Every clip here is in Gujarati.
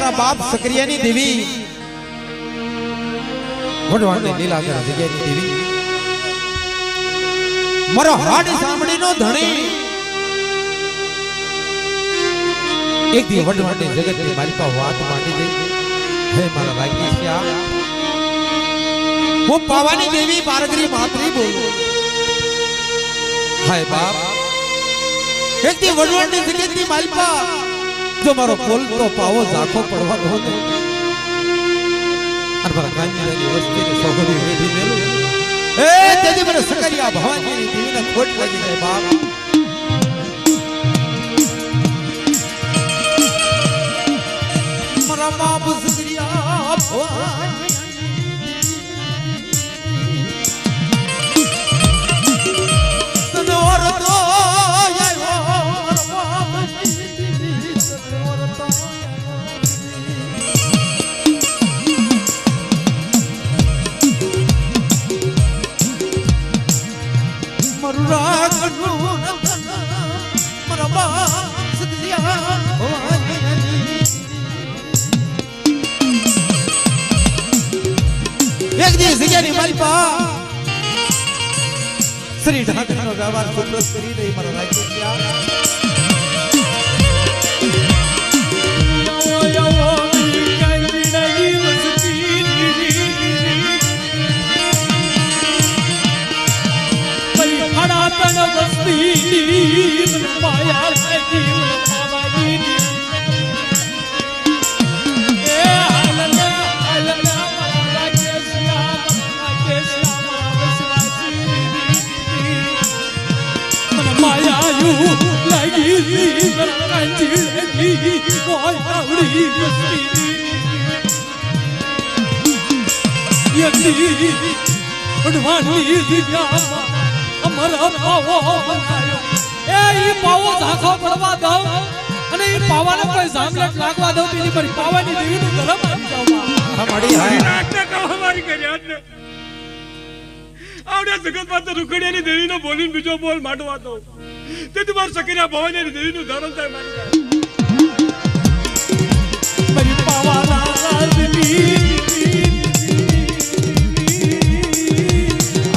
મારા બાપ સક્રિયાની દેવી વડવાણની લીલાધર જગ્યાની દેવી મારો હાડ સાંભળીનો ધણી એક દી વડવાણની જગતની મારી પાસે વાત માંડી દઈ હે મારા ભાગ્ય શ્યા હું પાવાની દેવી પારગરી માત્રી બોલું હાય બાપ એક દી વડવાણની જગતની મારી પાસે જો મારો પોલ તો પાવો ઝાખો પડવા દો ને અને મારા કાંજીની વસ્તીને સોગડી રેડી મેલું એ તેજી મને સકરિયા ભવાનીની દેવીને ખોટ લાગી જાય બાપ મારા બાપ સકરિયા ભવાની તને ઓરતો એક દિવસ જગ્યાની માલિપા શ્રી ઢાકરનો વ્યવહાર સુપ્રત કરી રહી મારા રાજ્ય પાવો ઝાખો પડવા દઉં અને એ પાવાને કોઈ જામલેટ લાગવા દઉં તેની પર પાવાની દેવીનું ધર્મ આવી જાવ મારી કર્યા છે આવડે જગતમાં તો રૂખડિયાની દેવીનો બોલીને બીજો બોલ માંડવા દઉં તે તમાર સકરિયા ભવાનીની દેવીનું ધર્મ થાય મારી પાવાના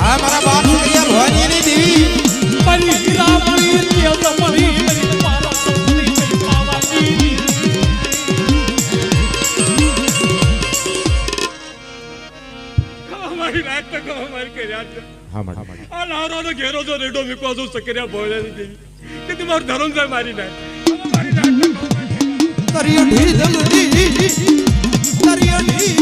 હા મારા બાપ સકરિયા ભવાનીની દેવી મારી રામણી તેવમણી મારી પાવા સકરી પાવાની મારી રાત તક મારી કર્યા છે હા માડી આ લારોનો ઘેરો જો રેડો મીકવા જો સકરિયા ભવાનીની દેવી કે તમાર ધર્મ થાય મારી રાત તરિયો ઢી જલ્દી તરિયો ઢી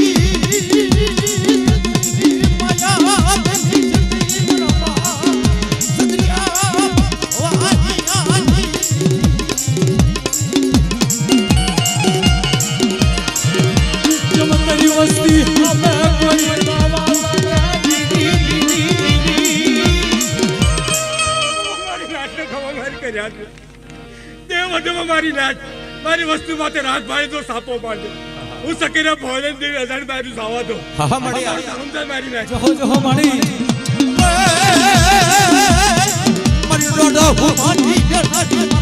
મારી નાચ મારી વસ્તુ માટે રાત ભાઈ તો સાપો પાડે હું સકરિયા ભવાની દેવી અજાણ બાજુ સાવા દો હા મળી સમજાય મારી નાચ જો મળી મારી રોડો હું મારી